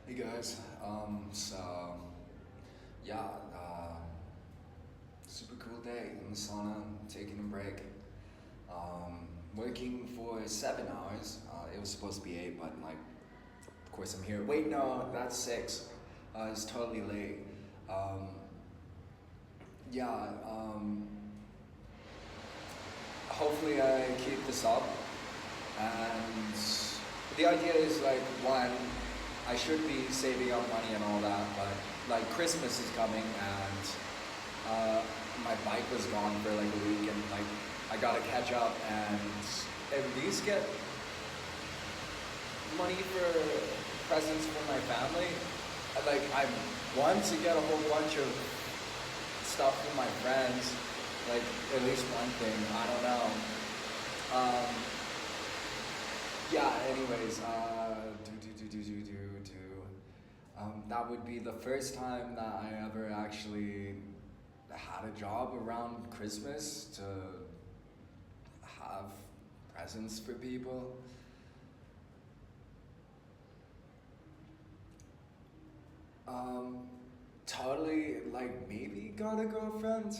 Hey guys, yeah, super cool day in the sauna, taking a break. Working for 7 hours. It was supposed to be 8, but like, of course I'm here. Wait, no, that's 6. It's totally late. Um, yeah, hopefully I keep this up. And the idea is like, one, I should be saving up money and all that, but like Christmas is coming and my bike was gone for like a week and like I gotta catch up and at least get money for presents for my family. Like I want to get a whole bunch of stuff from my friends, like at least one thing. I don't know. Um, yeah. Anyways, that would be the first time that I ever actually had a job around Christmas to have presents for people. Um, Totally, like maybe got a girlfriend.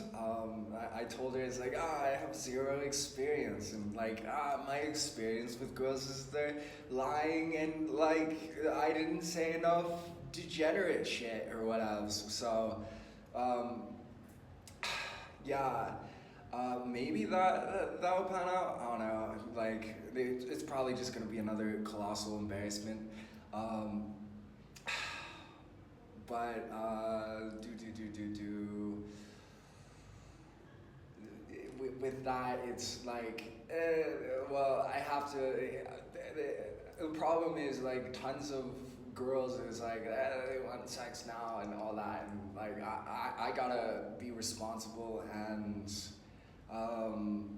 I told her it's like I have zero experience and like my experience with girls is they're lying and like I didn't say enough degenerate shit or whatever. So, um, yeah, maybe that'll pan out. I don't know. Like it's probably just gonna be another colossal embarrassment. Um, but with that, it's like, well, I have to. The problem is like tons of girls is like they want sex now and all that, and like I gotta be responsible and um,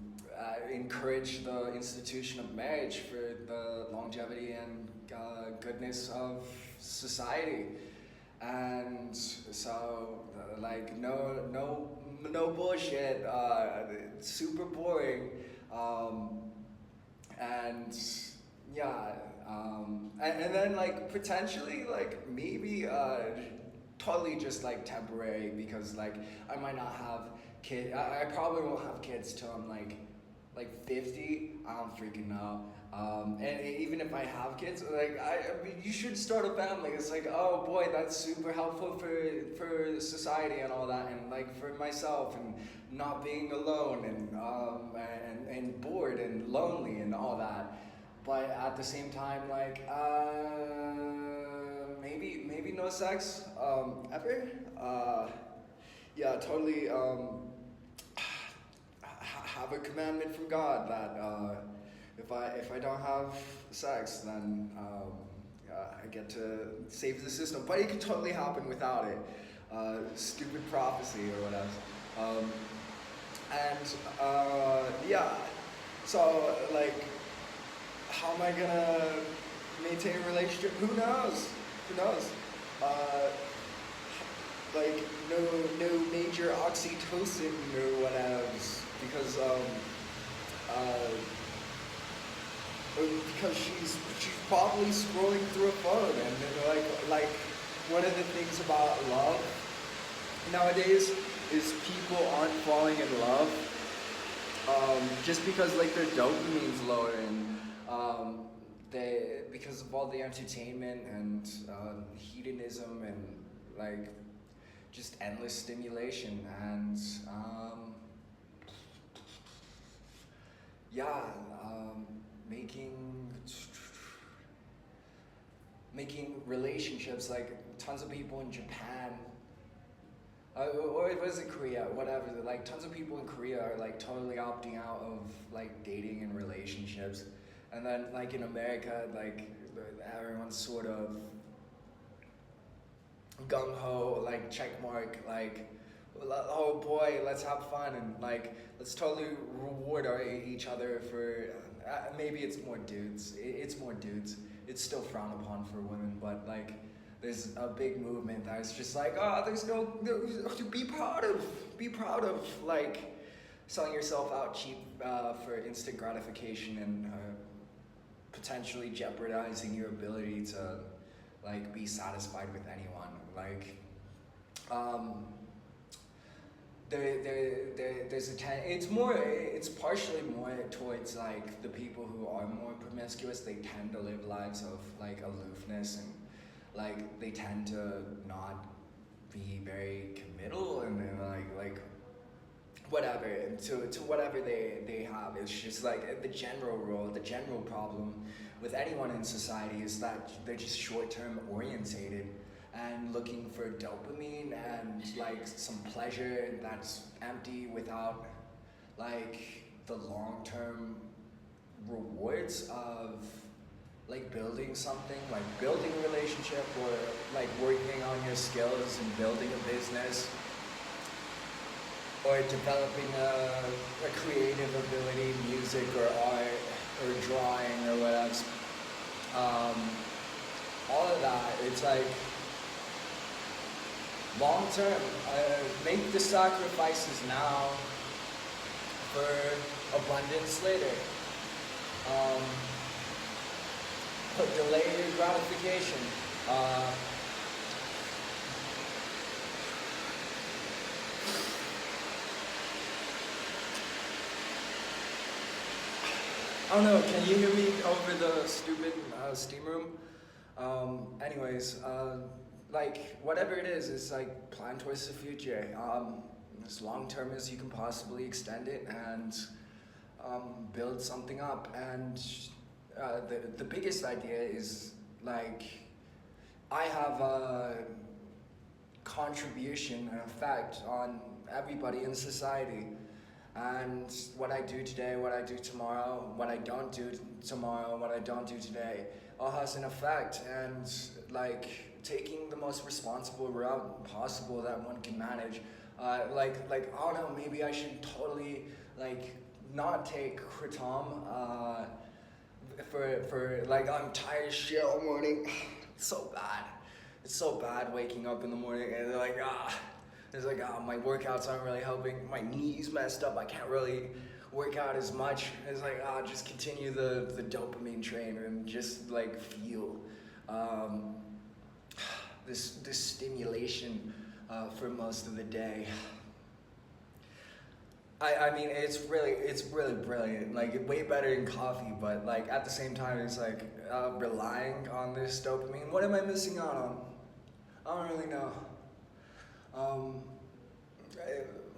encourage the institution of marriage for the longevity and goodness of society. And so like no bullshit, super boring, um, and yeah, and then like potentially like maybe totally just like temporary because like I might not have kid. I probably won't have kids till I'm like 50. I don't freaking know. And even if I have kids, like I mean, you should start a family. It's like, oh boy, that's super helpful for society and all that, and like for myself and not being alone and bored and lonely and all that. But at the same time, like maybe no sex ever. Yeah, totally. Have a commandment from God that if I don't have sex, then I get to save the system. But it could totally happen without it. Stupid prophecy or whatever. Um, and yeah, so like, how am I gonna maintain a relationship? Who knows? Who knows? Uh, like no major oxytocin or whatever because uh, because she's probably scrolling through a phone and like one of the things about love nowadays is people aren't falling in love just because like their dopamine's lower and they because of all the entertainment and hedonism and like just endless stimulation and yeah, making making relationships like tons of people in Japan or was it Korea, whatever. Like tons of people in Korea are like totally opting out of like dating and relationships, and then like in America, like everyone's sort of gung ho, like check mark, like oh boy, let's have fun and like let's totally reward each other for. Maybe it's more dudes. It's more dudes. It's still frowned upon for women, but like there's a big movement that's just like, oh, there's no be proud of like selling yourself out cheap for instant gratification and potentially jeopardizing your ability to like be satisfied with anyone. Like um, there's it's partially more towards like the people who are more promiscuous. They tend to live lives of like aloofness, and like they tend to not be very committal, and then like whatever to whatever they have. It's just like the general rule, the general problem with anyone in society is that they're just short-term orientated and looking for dopamine and like some pleasure that's empty without like the long-term rewards of like building something, like building a relationship or like working on your skills and building a business or developing a creative ability, music or art or drawing or whatever. All of that, it's like long term. Make the sacrifices now for abundance later. But delay your gratification. I don't know, can you hear me over the stupid steam room? Anyways, like whatever it is, it's like plan towards the future. As long term as you can possibly extend it and build something up. And the biggest idea is like I have a contribution and effect on everybody in society. And what I do today, what I do tomorrow, what I don't do tomorrow, what I don't do today, all has an effect. And like taking the most responsible route possible that one can manage. Like I don't know, maybe I should totally like not take kratom for like I'm tired as shit all morning. It's so bad. It's so bad waking up in the morning and they're like it's like, my workouts aren't really helping. My knees messed up. I can't really work out as much. It's like, just continue the dopamine train and just like feel this stimulation for most of the day. I mean, it's really brilliant. Like way better than coffee, but like at the same time, it's like relying on this dopamine. What am I missing out on? I don't really know.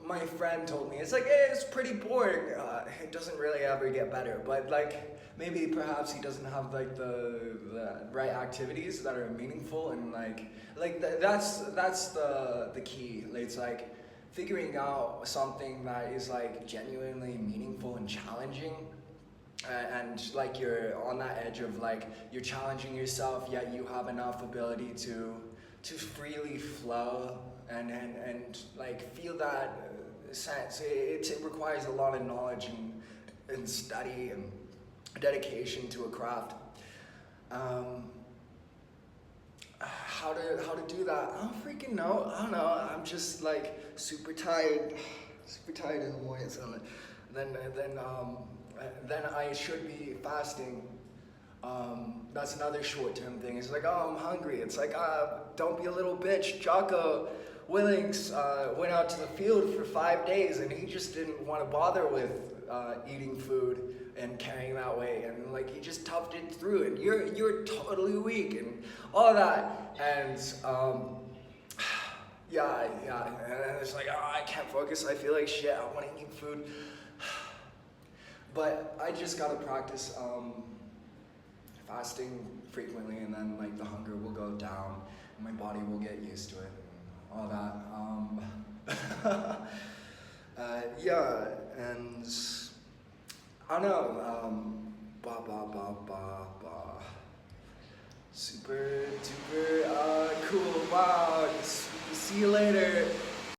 My friend told me, it's like, hey, it's pretty boring. It doesn't really ever get better, but like maybe perhaps he doesn't have like the right activities that are meaningful and that's the key. It's like figuring out something that is like genuinely meaningful and challenging. And like you're on that edge of like you're challenging yourself, yet you have enough ability to freely flow and like feel that sense. It requires a lot of knowledge and study and dedication to a craft. How to do that? I don't freaking know. I don't know. I'm just like super tired in the morning. So then I should be fasting. That's another short-term thing. It's like, oh, I'm hungry. It's like, don't be a little bitch. Jocko Willings went out to the field for 5 days and he just didn't want to bother with eating food and carrying that weight, and like he just toughed it through, and you're totally weak and all that. And yeah, and it's like, I can't focus. I feel like shit. I want to eat food. But I just gotta practice fasting frequently, and then like the hunger will go down and my body will get used to it and all that. Yeah, and I don't know, super duper cool. Wow, see you later.